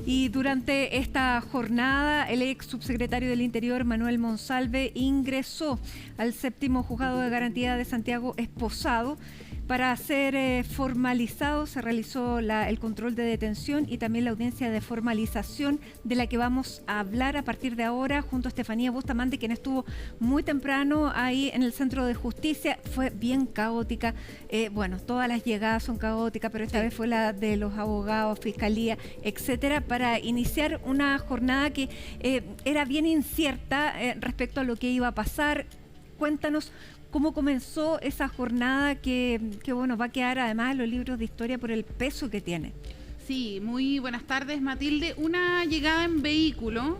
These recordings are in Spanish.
Y durante esta jornada, el ex subsecretario del Interior, Manuel Monsalve, ingresó al 7º Juzgado de Garantía de Santiago Esposado. Para ser formalizado se realizó el control de detención y también la audiencia de formalización, de la que vamos a hablar a partir de ahora junto a Estefanía Bustamante, quien estuvo muy temprano ahí en el Centro de Justicia. Fue bien caótica, bueno, todas las llegadas son caóticas, pero esta vez fue la de los abogados, fiscalía, etcétera, para iniciar una jornada que era bien incierta respecto a lo que iba a pasar. Cuéntanos cómo comenzó esa jornada que bueno, va a quedar además en los libros de historia por el peso que tiene. Sí, muy buenas tardes, Matilde. Una llegada en vehículo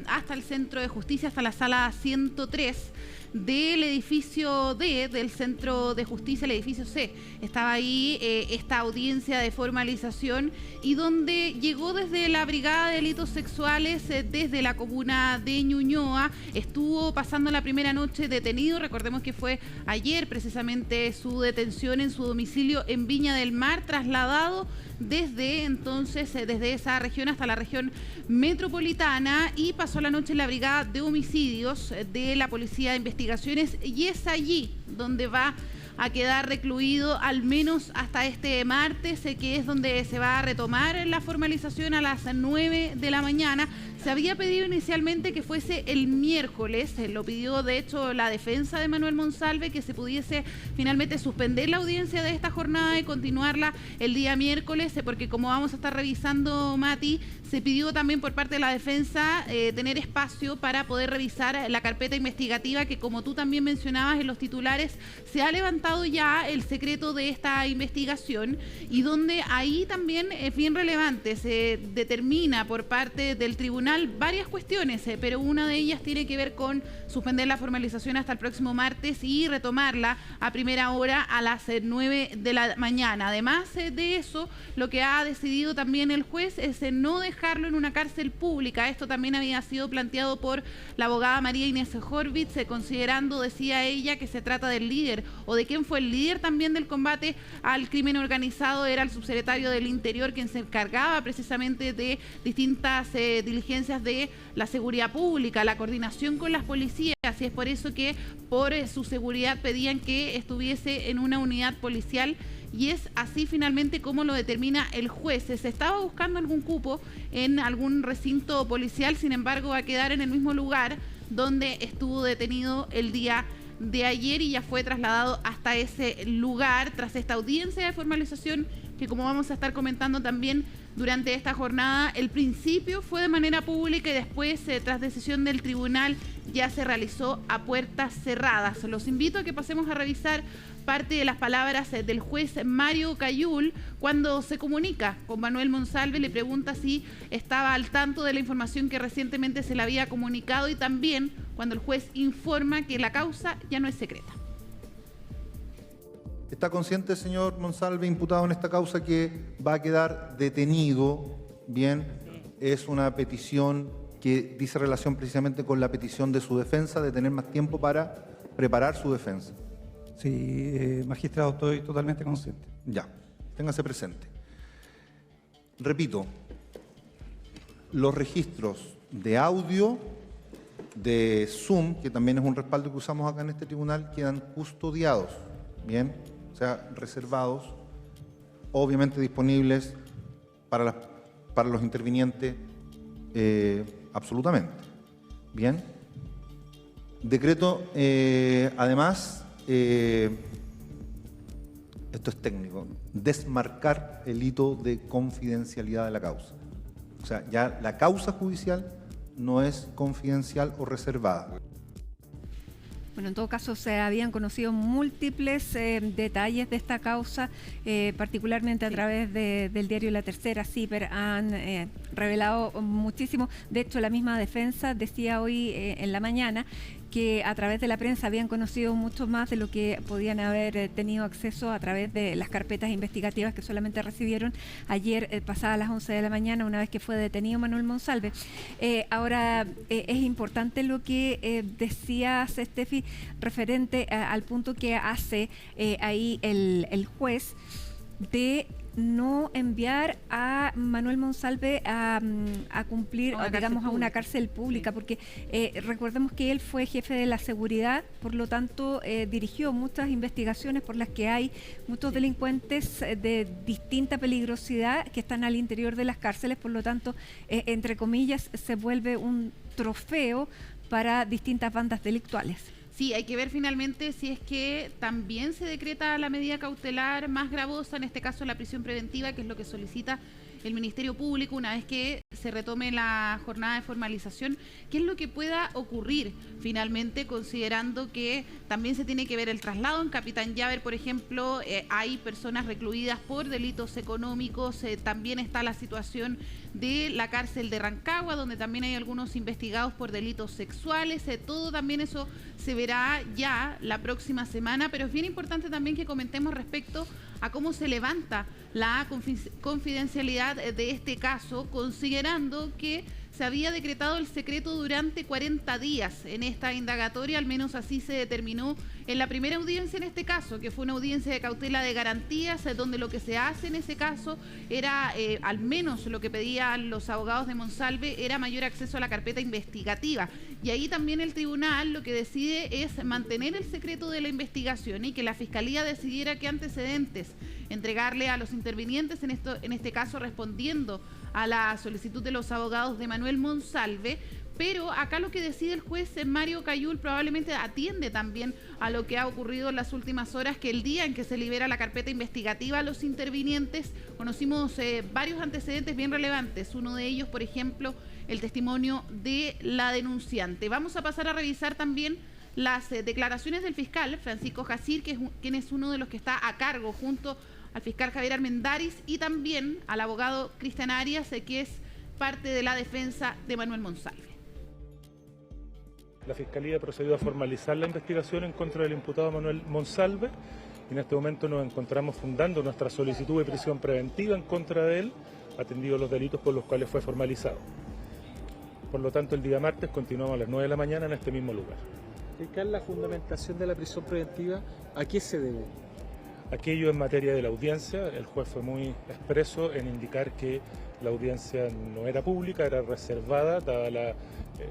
hasta el Centro de Justicia, hasta la sala 103 del edificio D, del Centro de Justicia, el edificio C. Estaba ahí esta audiencia de formalización y donde llegó desde la Brigada de Delitos Sexuales, desde la comuna de Ñuñoa. Estuvo pasando la primera noche detenido. Recordemos que fue ayer precisamente su detención en su domicilio en Viña del Mar, trasladado desde entonces, desde esa región hasta la región metropolitana, y pasó la noche en la Brigada de Homicidios de la Policía de Investigaciones, y es allí donde va a quedar recluido al menos hasta este martes, que es donde se va a retomar la formalización a las 9 de la mañana. Se había pedido inicialmente que fuese el miércoles, lo pidió de hecho la defensa de Manuel Monsalve, que se pudiese finalmente suspender la audiencia de esta jornada y continuarla el día miércoles, porque como vamos a estar revisando, Mati, se pidió también por parte de la defensa tener espacio para poder revisar la carpeta investigativa, que como tú también mencionabas en los titulares, se ha levantado ya el secreto de esta investigación, y donde ahí también es bien relevante, se determina por parte del tribunal varias cuestiones, pero una de ellas tiene que ver con suspender la formalización hasta el próximo martes y retomarla a primera hora a las 9 de la mañana. Además de eso, lo que ha decidido también el juez es no dejarlo en una cárcel pública. Esto también había sido planteado por la abogada María Inés Horvitz, considerando, decía ella, que se trata del líder, o de quién fue el líder también del combate al crimen organizado. Era el subsecretario del Interior quien se encargaba precisamente de distintas diligencias de la seguridad pública, la coordinación con las policías, y es por eso que por su seguridad pedían que estuviese en una unidad policial, y es así finalmente como lo determina el juez. Se estaba buscando algún cupo en algún recinto policial, sin embargo va a quedar en el mismo lugar donde estuvo detenido el día de ayer, y ya fue trasladado hasta ese lugar tras esta audiencia de formalización que, como vamos a estar comentando también durante esta jornada, el principio fue de manera pública y después, tras decisión del tribunal, ya se realizó a puertas cerradas. Los invito a que pasemos a revisar parte de las palabras del juez Mario Cayul cuando se comunica con Manuel Monsalve, le pregunta si estaba al tanto de la información que recientemente se le había comunicado, y también cuando el juez informa que la causa ya no es secreta. ¿Está consciente, señor Monsalve, imputado en esta causa, que va a quedar detenido? Bien, es una petición que dice relación precisamente con la petición de su defensa de tener más tiempo para preparar su defensa. Sí, magistrado, estoy totalmente consciente. Ya, téngase presente. Repito, los registros de audio, de Zoom, que también es un respaldo que usamos acá en este tribunal, quedan custodiados, bien, o sea, reservados, obviamente disponibles para los intervinientes, absolutamente. Bien. Decreto, además, esto es técnico, desmarcar el hito de confidencialidad de la causa. O sea, ya la causa judicial no es confidencial o reservada. Bueno, en todo caso se habían conocido múltiples detalles de esta causa, particularmente a través del diario La Tercera. CIPER han revelado muchísimo. De hecho, la misma defensa decía hoy en la mañana que a través de la prensa habían conocido mucho más de lo que podían haber tenido acceso a través de las carpetas investigativas que solamente recibieron ayer pasadas las 11 de la mañana, una vez que fue detenido Manuel Monsalve. Ahora, es importante lo que decías, Estefi, referente al punto que hace ahí el juez de no enviar a Manuel Monsalve a cumplir, digamos, a una cárcel pública, porque recordemos que él fue jefe de la seguridad, por lo tanto dirigió muchas investigaciones por las que hay muchos delincuentes de distinta peligrosidad que están al interior de las cárceles, por lo tanto, entre comillas, se vuelve un trofeo para distintas bandas delictuales. Sí, hay que ver finalmente si es que también se decreta la medida cautelar más gravosa, en este caso la prisión preventiva, que es lo que solicita el Ministerio Público una vez que se retome la jornada de formalización. ¿Qué es lo que pueda ocurrir finalmente, considerando que también se tiene que ver el traslado? En Capitán Llaver, por ejemplo, hay personas recluidas por delitos económicos, también está la situación de la cárcel de Rancagua, donde también hay algunos investigados por delitos sexuales, todo también eso se verá ya la próxima semana, pero es bien importante también que comentemos respecto a cómo se levanta la confidencialidad de este caso, considerando que se había decretado el secreto durante 40 días en esta indagatoria, al menos así se determinó en la primera audiencia en este caso, que fue una audiencia de cautela de garantías, donde lo que se hace en ese caso era, al menos lo que pedían los abogados de Monsalve, era mayor acceso a la carpeta investigativa. Y ahí también el tribunal lo que decide es mantener el secreto de la investigación y que la Fiscalía decidiera qué antecedentes entregarle a los intervinientes, en este caso respondiendo a la solicitud de los abogados de Manuel Monsalve. Pero acá lo que decide el juez Mario Cayul probablemente atiende también a lo que ha ocurrido en las últimas horas, que el día en que se libera la carpeta investigativa a los intervinientes conocimos varios antecedentes bien relevantes. Uno de ellos, por ejemplo, el testimonio de la denunciante. Vamos a pasar a revisar también las declaraciones del fiscal Francisco Jacir, quien es uno de los que está a cargo junto al fiscal Javier Armendáriz y también al abogado Cristian Arias, que es parte de la defensa de Manuel Monsalve. La Fiscalía ha procedido a formalizar la investigación en contra del imputado Manuel Monsalve y en este momento nos encontramos fundando nuestra solicitud de prisión preventiva en contra de él, atendido los delitos por los cuales fue formalizado. Por lo tanto, el día martes continuamos a las 9 de la mañana en este mismo lugar. Fiscal, la fundamentación de la prisión preventiva, ¿a qué se debe? Aquello en materia de la audiencia, el juez fue muy expreso en indicar que la audiencia no era pública, era reservada, dada la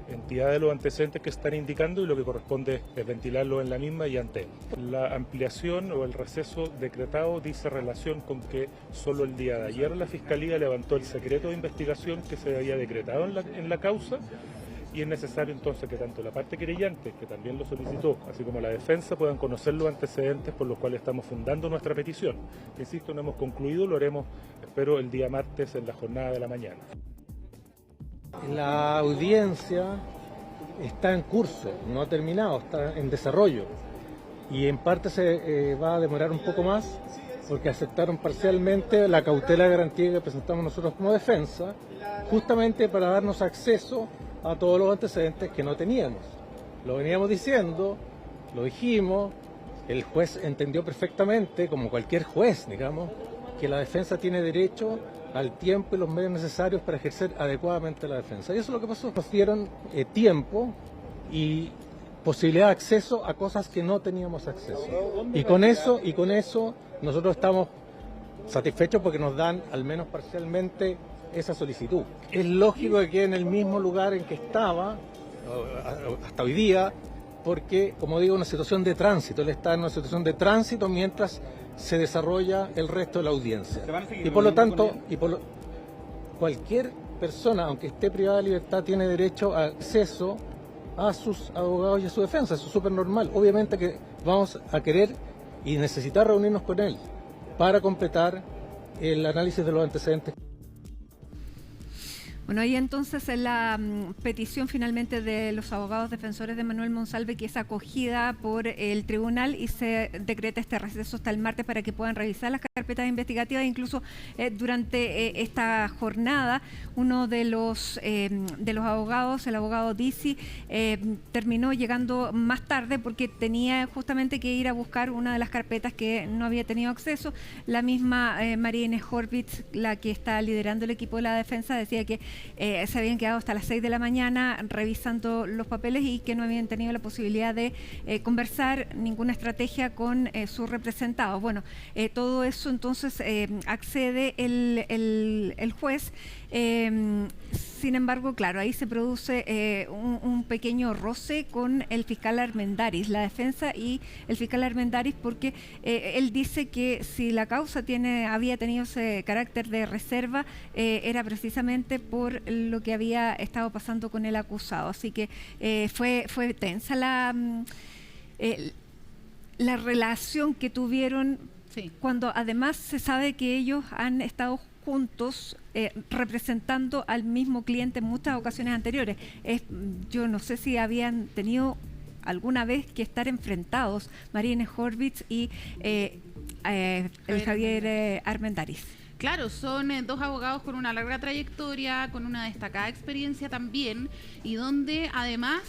entidad de los antecedentes que están indicando, y lo que corresponde es ventilarlo en la misma y ante él. La ampliación o el receso decretado dice relación con que solo el día de ayer la Fiscalía levantó el secreto de investigación que se había decretado en la causa, y es necesario entonces que tanto la parte querellante, que también lo solicitó, así como la defensa, puedan conocer los antecedentes por los cuales estamos fundando nuestra petición. Insisto, no hemos concluido, lo haremos, espero, el día martes en la jornada de la mañana. La audiencia está en curso, no ha terminado, está en desarrollo. Y en parte se va a demorar un poco más porque aceptaron parcialmente la cautela de garantía que presentamos nosotros como defensa, justamente para darnos acceso a todos los antecedentes que no teníamos. Lo veníamos diciendo, lo dijimos, el juez entendió perfectamente, como cualquier juez, digamos, que la defensa tiene derecho al tiempo y los medios necesarios para ejercer adecuadamente la defensa. Y eso es lo que pasó. Nos dieron tiempo y posibilidad de acceso a cosas que no teníamos acceso. Y con eso nosotros estamos satisfechos porque nos dan, al menos parcialmente, esa solicitud. Es lógico que quede en el mismo lugar en que estaba hasta hoy día, porque, como digo, una situación de tránsito. Él está en una situación de tránsito mientras se desarrolla el resto de la audiencia. Y por lo tanto, cualquier persona, aunque esté privada de libertad, tiene derecho a acceso a sus abogados y a su defensa. Eso es súper normal. Obviamente que vamos a querer y necesitar reunirnos con él para completar el análisis de los antecedentes. Bueno, ahí entonces la petición finalmente de los abogados defensores de Manuel Monsalve, que es acogida por el tribunal, y se decreta este receso hasta el martes para que puedan revisar las carpetas investigativas. Incluso durante esta jornada, uno de los abogados, el abogado Dizzi, terminó llegando más tarde porque tenía justamente que ir a buscar una de las carpetas que no había tenido acceso. La misma María Inés Horvitz, la que está liderando el equipo de la defensa, decía que se habían quedado hasta las 6 de la mañana revisando los papeles y que no habían tenido la posibilidad de conversar ninguna estrategia con sus representados. Bueno, todo eso entonces accede el juez. Sin embargo, claro, ahí se produce un pequeño roce con el fiscal Armendáriz, la defensa y el fiscal Armendáriz, porque él dice que si la causa había tenido ese carácter de reserva, era precisamente por lo que había estado pasando con el acusado. Así que fue tensa la relación que tuvieron, Sí. cuando además se sabe que ellos han estado juntos representando al mismo cliente en muchas ocasiones anteriores. Yo no sé si habían tenido alguna vez que estar enfrentados Marina Horvitz y el Javier Armendáriz. Claro, son dos abogados con una larga trayectoria, con una destacada experiencia también, y donde además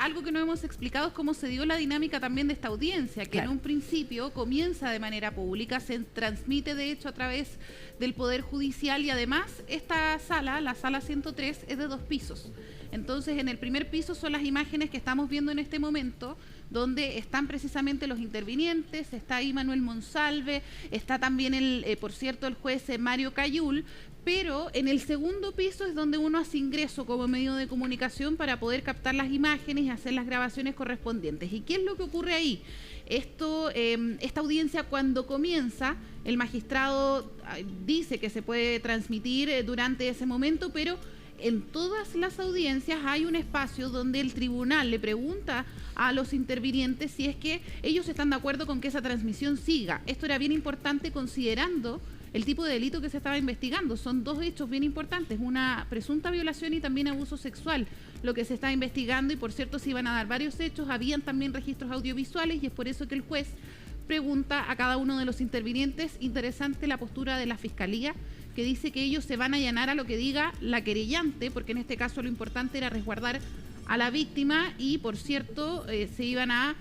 algo que no hemos explicado es cómo se dio la dinámica también de esta audiencia, que claro, en un principio comienza de manera pública, se transmite de hecho a través del Poder Judicial, y además esta sala, la sala 103, es de 2 pisos. Entonces, en el primer piso son las imágenes que estamos viendo en este momento, donde están precisamente los intervinientes. Está ahí Manuel Monsalve, está también por cierto, el juez Mario Cayul, pero en el segundo piso es donde uno hace ingreso como medio de comunicación para poder captar las imágenes y hacer las grabaciones correspondientes. ¿Y qué es lo que ocurre ahí? Esta audiencia, cuando comienza, el magistrado dice que se puede transmitir durante ese momento, pero en todas las audiencias hay un espacio donde el tribunal le pregunta a los intervinientes si es que ellos están de acuerdo con que esa transmisión siga. Esto era bien importante considerando el tipo de delito que se estaba investigando. Son 2 hechos bien importantes, una presunta violación y también abuso sexual, lo que se está investigando, y por cierto se iban a dar varios hechos, habían también registros audiovisuales, y es por eso que el juez pregunta a cada uno de los intervinientes. Interesante la postura de la Fiscalía, que dice que ellos se van a allanar a lo que diga la querellante, porque en este caso lo importante era resguardar a la víctima, y por cierto se iban a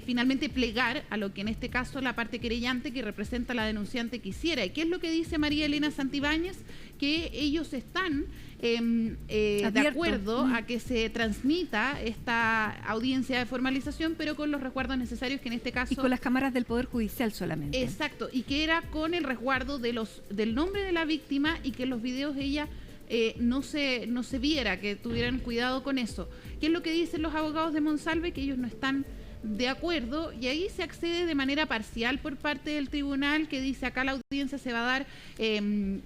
finalmente plegar a lo que en este caso la parte querellante, que representa a la denunciante, quisiera. ¿Y qué es lo que dice María Elena Santibáñez? Que ellos están de acuerdo a que se transmita esta audiencia de formalización, pero con los resguardos necesarios, que en este caso... Y con las cámaras del Poder Judicial solamente. Exacto, y que era con el resguardo del nombre de la víctima, y que en los videos ella no se viera, que tuvieran cuidado con eso. ¿Qué es lo que dicen los abogados de Monsalve? Que ellos no están de acuerdo, y ahí se accede de manera parcial por parte del tribunal, que dice acá la audiencia se va a dar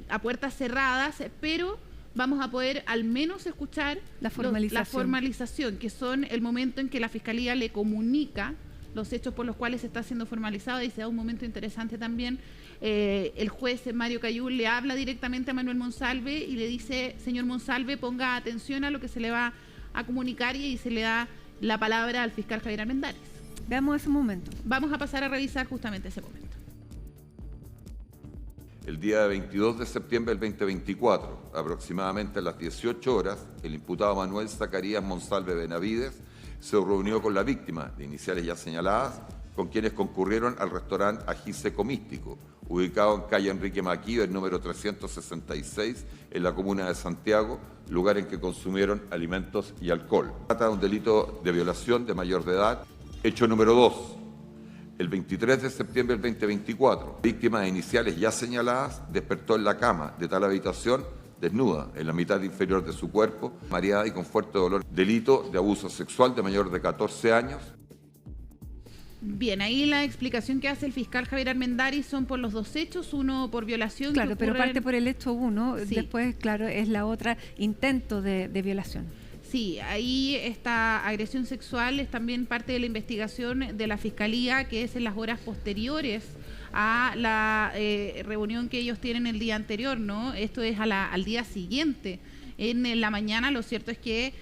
a puertas cerradas, pero vamos a poder al menos escuchar la formalización, que son el momento en que la Fiscalía le comunica los hechos por los cuales se está siendo formalizado, y se da un momento interesante también. El juez Mario Cayul le habla directamente a Manuel Monsalve y le dice: señor Monsalve, ponga atención a lo que se le va a comunicar, y se le da la palabra al fiscal Javier Armendáriz. Veamos ese momento. Vamos a pasar a revisar justamente ese momento. El día 22 de septiembre del 2024, aproximadamente a las 18 horas, el imputado Manuel Zacarías Monsalve Benavides se reunió con la víctima, de iniciales ya señaladas, con quienes concurrieron al restaurante Ají Seco Místico, ubicado en calle Enrique Maquíver, número 366, en la comuna de Santiago, lugar en que consumieron alimentos y alcohol. Trata de un delito de violación de mayor de edad. Hecho número 2. El 23 de septiembre del 2024, víctima de iniciales ya señaladas despertó en la cama de tal habitación, desnuda, en la mitad inferior de su cuerpo, mareada y con fuerte dolor. Delito de abuso sexual de mayor de 14 años. Bien, ahí la explicación que hace el fiscal Javier Armendáriz son por los 2 hechos, uno por violación. Claro, pero parte por el hecho 1, sí. Después, claro, es la otra, intento de violación. Sí, ahí esta agresión sexual es también parte de la investigación de la Fiscalía, que es en las horas posteriores a la reunión que ellos tienen el día anterior, ¿no? Esto es al día siguiente. En la mañana, lo cierto es que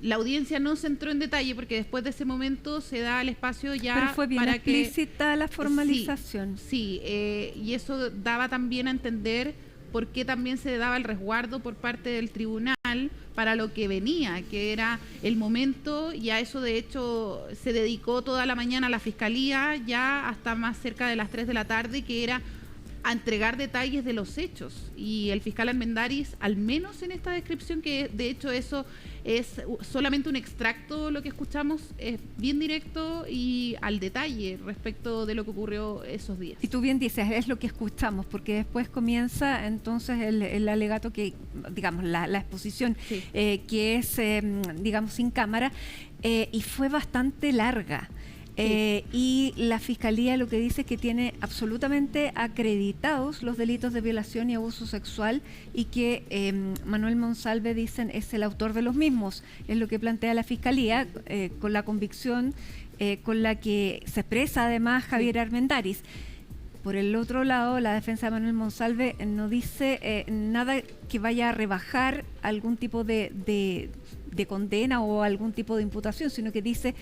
la audiencia no se entró en detalle, porque después de ese momento se da el espacio ya pero fue bien para explícita la formalización. Sí, y eso daba también a entender por qué también se daba el resguardo por parte del tribunal para lo que venía, que era el momento. Y a eso de hecho se dedicó toda la mañana la Fiscalía, ya hasta más cerca de las 3 de la tarde, que era a entregar detalles de los hechos. Y el fiscal Armendáriz, al menos en esta descripción, que de hecho eso es solamente un extracto, lo que escuchamos, es bien directo y al detalle respecto de lo que ocurrió esos días. Y tú bien dices, es lo que escuchamos, porque después comienza entonces el alegato que, digamos, la exposición, Sí. que es, digamos, sin cámara, y fue bastante larga. Y la Fiscalía lo que dice es que tiene absolutamente acreditados los delitos de violación y abuso sexual y que Manuel Monsalve, dicen, es el autor de los mismos. Es lo que plantea la Fiscalía, con la convicción con la que se expresa además Javier Armendáriz. Por el otro lado, la defensa de Manuel Monsalve no dice nada que vaya a rebajar algún tipo de condena o algún tipo de imputación, sino que dice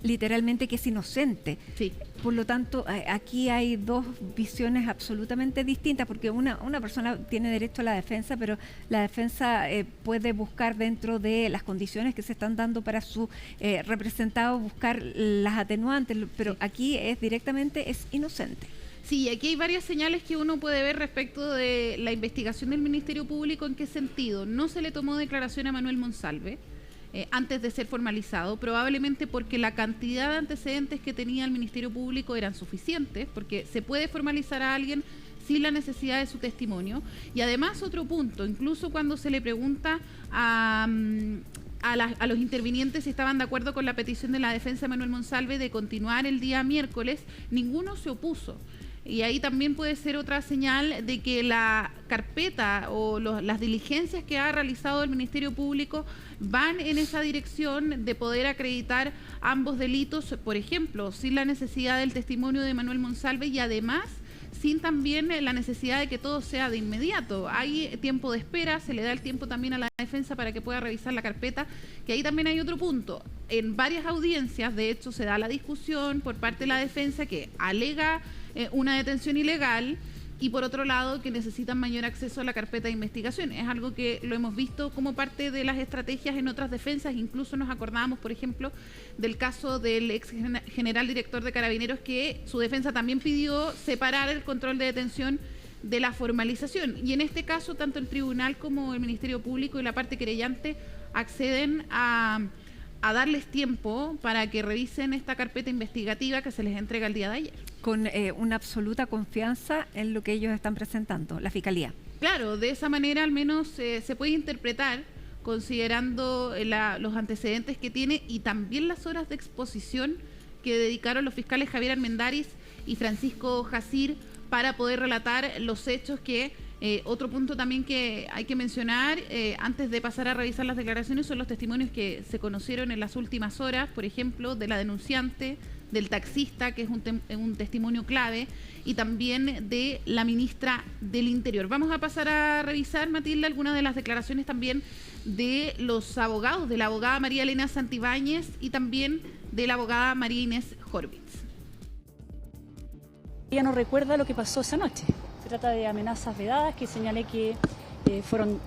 literalmente que es inocente. Sí. Por lo tanto, aquí hay dos visiones absolutamente distintas, porque una persona tiene derecho a la defensa, pero la defensa puede buscar dentro de las condiciones que se están dando para su representado, buscar las atenuantes, pero aquí es directamente es inocente. Sí, aquí hay varias señales que uno puede ver respecto de la investigación del Ministerio Público. ¿En qué sentido? No se le tomó declaración a Manuel Monsalve antes de ser formalizado, probablemente porque la cantidad de antecedentes que tenía el Ministerio Público eran suficientes, porque se puede formalizar a alguien sin la necesidad de su testimonio. Y además, otro punto, incluso cuando se le pregunta a los intervinientes si estaban de acuerdo con la petición de la defensa de Manuel Monsalve de continuar el día miércoles, ninguno se opuso. Y ahí también puede ser otra señal de que la carpeta o las diligencias que ha realizado el Ministerio Público van en esa dirección de poder acreditar ambos delitos, por ejemplo, sin la necesidad del testimonio de Manuel Monsalve y además sin también la necesidad de que todo sea de inmediato. Hay tiempo de espera, se le da el tiempo también a la defensa para que pueda revisar la carpeta, que ahí también hay otro punto. En varias audiencias, de hecho, se da la discusión por parte de la defensa que alega una detención ilegal y por otro lado que necesitan mayor acceso a la carpeta de investigación. Es algo que lo hemos visto como parte de las estrategias en otras defensas, incluso nos acordábamos, por ejemplo, del caso del ex general director de Carabineros, que su defensa también pidió separar el control de detención de la formalización. Y en este caso, tanto el tribunal como el Ministerio Público y la parte querellante acceden a darles tiempo para que revisen esta carpeta investigativa que se les entrega el día de ayer. Con una absoluta confianza en lo que ellos están presentando, la Fiscalía. Claro, de esa manera al menos se puede interpretar, considerando los antecedentes que tiene y también las horas de exposición que dedicaron los fiscales Javier Armendáriz y Francisco Jacir para poder relatar los hechos que... otro punto también que hay que mencionar antes de pasar a revisar las declaraciones son los testimonios que se conocieron en las últimas horas, por ejemplo, de la denunciante, del taxista, que es un testimonio clave, y también de la ministra del Interior. Vamos a pasar a revisar, Matilde, algunas de las declaraciones también de los abogados, de la abogada María Elena Santibáñez y también de la abogada María Inés Horvitz. Ella no recuerda lo que pasó esa noche. Se trata de amenazas vedadas que señalé que fueron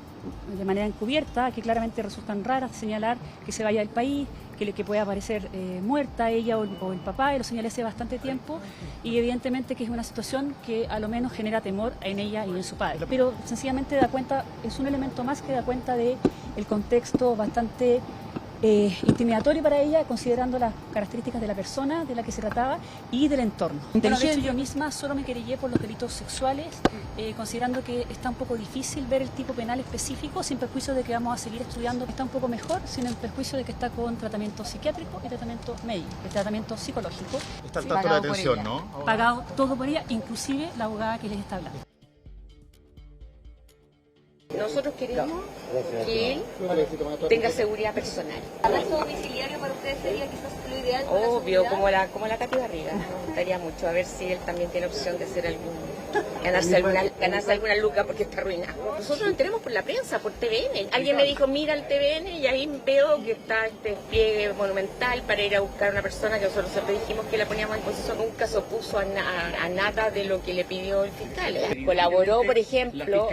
de manera encubierta, que claramente resultan raras, señalar que se vaya del país, que pueda aparecer muerta ella o el papá, y lo señalé hace bastante tiempo, y evidentemente que es una situación que a lo menos genera temor en ella y en su padre. Pero sencillamente da cuenta, es un elemento más que da cuenta del contexto bastante intimidatorio para ella, considerando las características de la persona de la que se trataba y del entorno. Bueno, de hecho, yo misma solo me querellé por los delitos sexuales, considerando que está un poco difícil ver el tipo penal específico, sin perjuicio de que vamos a seguir estudiando. Está un poco mejor, sin el perjuicio de que está con tratamiento psiquiátrico y tratamiento médico, el tratamiento psicológico. Está al tanto de la atención, ¿no? Pagado todo por ella, inclusive la abogada que les está hablando. Nosotros queremos que él tenga seguridad personal. ¿Arresto domiciliario para ustedes sería quizás lo ideal? Obvio, como la Katy Barriga. Me gustaría mucho a ver si él también tiene opción de hacer ganarse alguna luca porque está arruinado. Nosotros nos enteramos por la prensa, por TVN. Alguien me dijo, mira el TVN y ahí veo que está este pliegue monumental para ir a buscar a una persona que nosotros siempre dijimos que la poníamos en posición. Nunca se opuso a nada de lo que le pidió el fiscal. Colaboró, por ejemplo,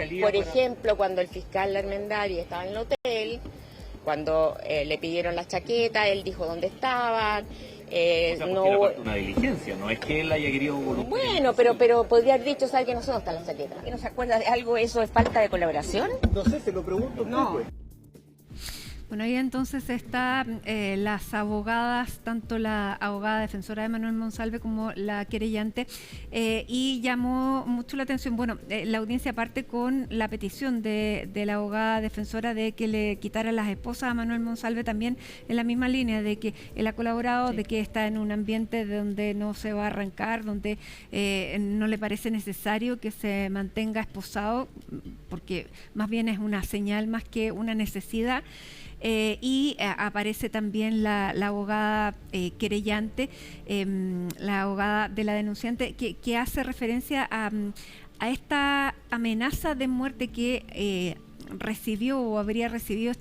cuando el fiscal Armendáriz estaba en el hotel, cuando le pidieron las chaquetas, él dijo dónde estaban, no hubo una diligencia, no es que él haya querido Bueno, pero podría haber dicho, ¿sabe que nosotros estamos en la saleta? ¿Que no se acuerda de algo? ¿Eso es falta de colaboración? No sé, se lo pregunto. No. Bueno, ahí entonces están las abogadas, tanto la abogada defensora de Manuel Monsalve como la querellante, y llamó mucho la atención, bueno, la audiencia parte con la petición de la abogada defensora de que le quitara las esposas a Manuel Monsalve, también en la misma línea de que él ha colaborado, de que está en un ambiente donde no se va a arrancar, donde no le parece necesario que se mantenga esposado, porque más bien es una señal más que una necesidad. Y aparece también la abogada querellante, la abogada de la denunciante, que hace referencia a esta amenaza de muerte que recibió o habría recibido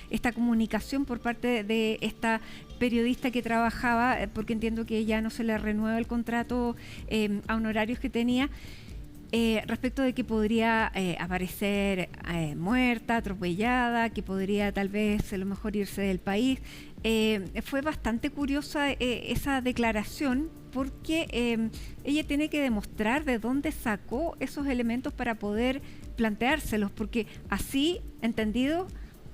esta comunicación por parte de esta periodista que trabajaba, porque entiendo que ya no se le renueva el contrato a honorarios que tenía. Respecto de que podría aparecer muerta, atropellada, que podría tal vez a lo mejor irse del país. Fue bastante curiosa esa declaración porque ella tiene que demostrar de dónde sacó esos elementos para poder planteárselos, porque así, entendido,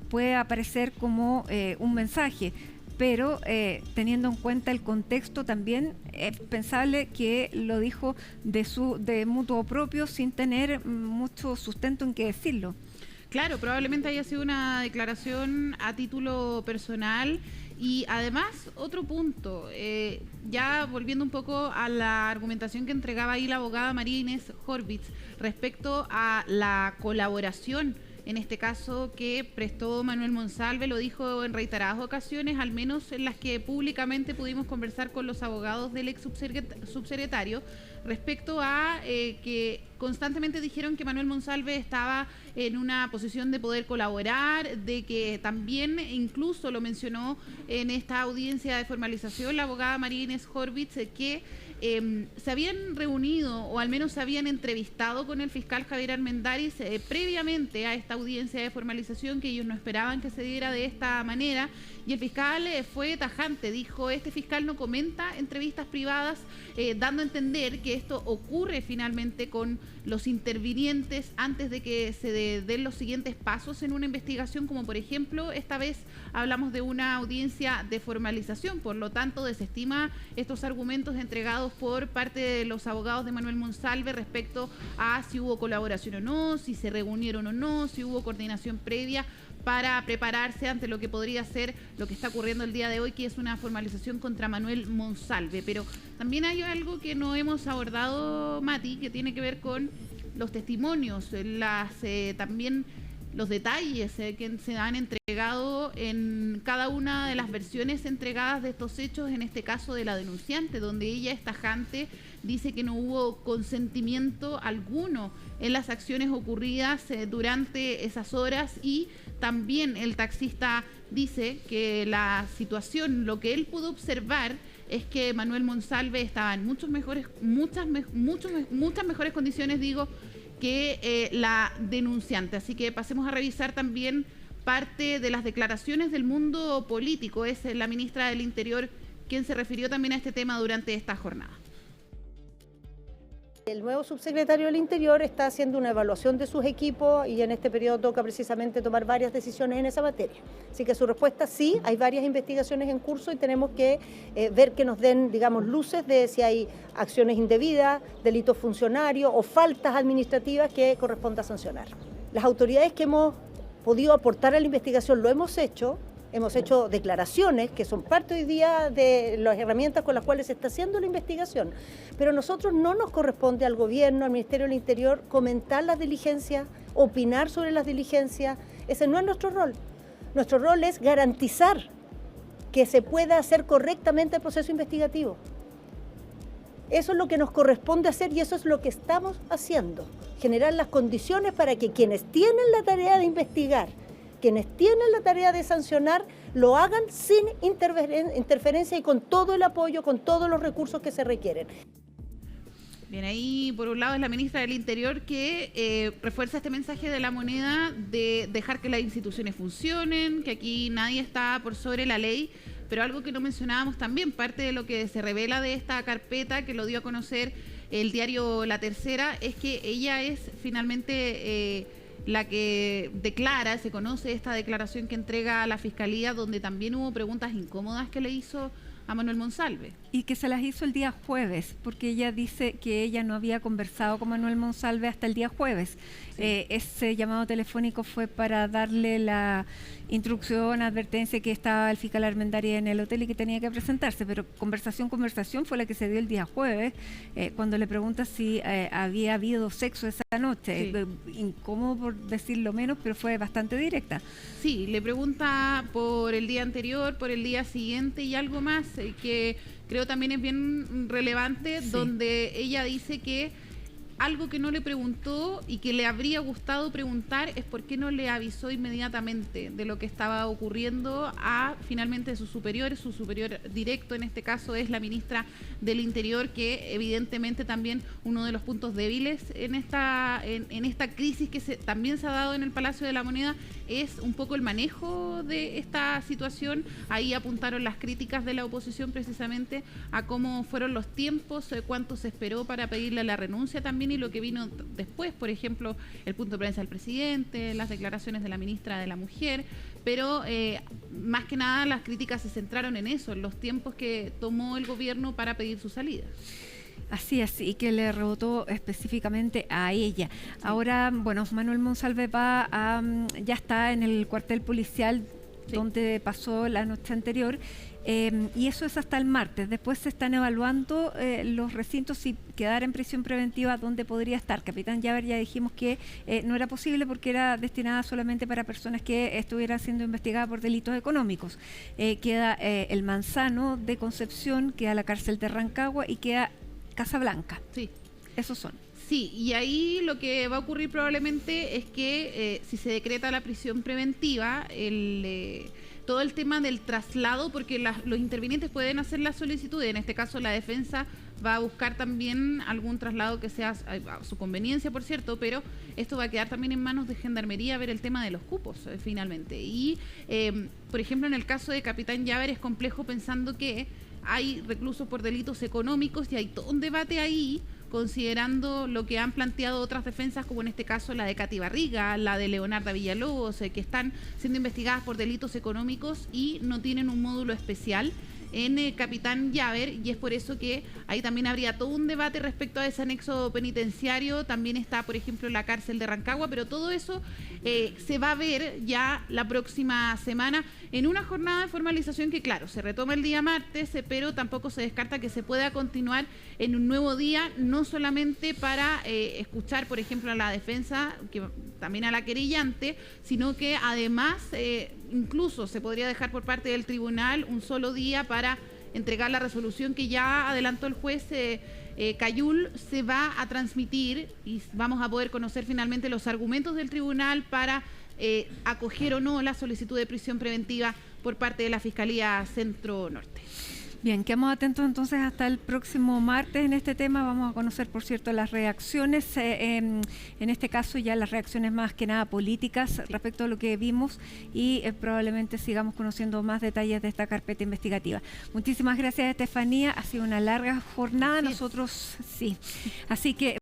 puede aparecer como un mensaje. Pero teniendo en cuenta el contexto también es pensable que lo dijo de mutuo propio sin tener mucho sustento en qué decirlo. Claro, probablemente haya sido una declaración a título personal. Y además, otro punto, ya volviendo un poco a la argumentación que entregaba ahí la abogada María Inés Horvitz respecto a la colaboración, en este caso, que prestó Manuel Monsalve, lo dijo en reiteradas ocasiones, al menos en las que públicamente pudimos conversar con los abogados del ex subsecretario, respecto a que constantemente dijeron que Manuel Monsalve estaba en una posición de poder colaborar, de que también incluso lo mencionó en esta audiencia de formalización la abogada María Inés Horvitz, que se habían reunido o al menos se habían entrevistado con el fiscal Javier Armendáriz previamente a esta audiencia de formalización, que ellos no esperaban que se diera de esta manera, y el fiscal fue tajante, dijo: este fiscal no comenta entrevistas privadas, dando a entender que esto ocurre finalmente con los intervinientes antes de que se den los siguientes pasos en una investigación, como por ejemplo esta vez hablamos de una audiencia de formalización. Por lo tanto, desestima estos argumentos entregados por parte de los abogados de Manuel Monsalve respecto a si hubo colaboración o no, si se reunieron o no, si hubo coordinación previa para prepararse ante lo que podría ser lo que está ocurriendo el día de hoy, que es una formalización contra Manuel Monsalve. Pero también hay algo que no hemos abordado, Mati, que tiene que ver con los testimonios, también los detalles que se han entregado en cada una de las versiones entregadas de estos hechos, en este caso de la denunciante, donde ella es tajante, dice que no hubo consentimiento alguno en las acciones ocurridas durante esas horas, y también el taxista dice que la situación, lo que él pudo observar, es que Manuel Monsalve estaba en muchas mejores condiciones, que la denunciante. Así que pasemos a revisar también parte de las declaraciones del mundo político. Es la ministra del Interior quien se refirió también a este tema durante esta jornada. El nuevo subsecretario del Interior está haciendo una evaluación de sus equipos y en este periodo toca precisamente tomar varias decisiones en esa materia. Así que su respuesta: sí, hay varias investigaciones en curso y tenemos que ver que nos den, luces de si hay acciones indebidas, delitos funcionarios o faltas administrativas que corresponda sancionar. Las autoridades que hemos podido aportar a la investigación lo hemos hecho declaraciones que son parte hoy día de las herramientas con las cuales se está haciendo la investigación, pero a nosotros no nos corresponde, al gobierno, al Ministerio del Interior, comentar las diligencias, opinar sobre las diligencias. Ese no es nuestro rol. Nuestro rol es garantizar que se pueda hacer correctamente el proceso investigativo. Eso es lo que nos corresponde hacer y eso es lo que estamos haciendo, generar las condiciones para que quienes tienen la tarea de investigar, quienes tienen la tarea de sancionar, lo hagan sin interferencia y con todo el apoyo, con todos los recursos que se requieren. Bien, ahí por un lado es la ministra del Interior que refuerza este mensaje de la moneda de dejar que las instituciones funcionen, que aquí nadie está por sobre la ley, pero algo que no mencionábamos también, parte de lo que se revela de esta carpeta que lo dio a conocer el diario La Tercera, es que ella es finalmente la que declara, se conoce esta declaración que entrega a la Fiscalía, donde también hubo preguntas incómodas que le hizo a Manuel Monsalve. Y que se las hizo el día jueves, porque ella dice que ella no había conversado con Manuel Monsalve hasta el día jueves. Sí. Ese llamado telefónico fue para darle la instrucción, advertencia que estaba el fiscal Armendáriz en el hotel y que tenía que presentarse, pero conversación fue la que se dio el día jueves, cuando le pregunta si había habido sexo esa noche. Sí. Incómodo por decirlo menos, pero fue bastante directa. Sí, le pregunta por el día anterior, por el día siguiente y algo más que creo también es bien relevante, sí. Donde ella dice que algo que no le preguntó y que le habría gustado preguntar es por qué no le avisó inmediatamente de lo que estaba ocurriendo a finalmente sus superiores. Su superior directo en este caso es la ministra del Interior, que evidentemente también uno de los puntos débiles en esta crisis que también se ha dado en el Palacio de la Moneda es un poco el manejo de esta situación. Ahí apuntaron las críticas de la oposición precisamente a cómo fueron los tiempos, cuánto se esperó para pedirle la renuncia también y lo que vino después, por ejemplo, el punto de prensa del presidente, las declaraciones de la ministra de la Mujer, pero más que nada las críticas se centraron en eso, en los tiempos que tomó el gobierno para pedir su salida. Así es, y que le rebotó específicamente a ella. Sí. Ahora, bueno, Manuel Monsalve ya está en el cuartel policial, sí, donde pasó la noche anterior, y eso es hasta el martes. Después se están evaluando los recintos, si quedara en prisión preventiva, dónde podría estar. Capitán Llaver ya dijimos que no era posible porque era destinada solamente para personas que estuvieran siendo investigadas por delitos económicos. Queda el Manzano de Concepción, queda la cárcel de Rancagua y queda Casablanca. Sí. Esos son. Sí, y ahí lo que va a ocurrir probablemente es que si se decreta la prisión preventiva, todo el tema del traslado, porque los intervinientes pueden hacer la solicitud, y en este caso la defensa va a buscar también algún traslado que sea a su conveniencia, por cierto, pero esto va a quedar también en manos de Gendarmería ver el tema de los cupos, finalmente. Y, por ejemplo, en el caso de Capitán Llaver es complejo pensando que hay reclusos por delitos económicos y hay todo un debate ahí, considerando lo que han planteado otras defensas, como en este caso la de Katy Barriga, la de Leonarda Villalobos, que están siendo investigadas por delitos económicos y no tienen un módulo especial en Capitán Llaver, y es por eso que ahí también habría todo un debate respecto a ese anexo penitenciario. También está, por ejemplo, la cárcel de Rancagua, pero todo eso se va a ver ya la próxima semana en una jornada de formalización que, claro, se retoma el día martes, pero tampoco se descarta que se pueda continuar en un nuevo día, no solamente para escuchar, por ejemplo, a la defensa, que también a la querellante, sino que además incluso se podría dejar por parte del tribunal un solo día para entregar la resolución que ya adelantó el juez Cayul. Se va a transmitir y vamos a poder conocer finalmente los argumentos del tribunal para acoger o no la solicitud de prisión preventiva por parte de la Fiscalía Centro Norte. Bien, quedamos atentos entonces hasta el próximo martes en este tema. Vamos a conocer, por cierto, las reacciones, en este caso ya las reacciones más que nada políticas respecto a lo que vimos, y probablemente sigamos conociendo más detalles de esta carpeta investigativa. Muchísimas gracias, Estefanía. Ha sido una larga jornada. Nosotros sí. Así que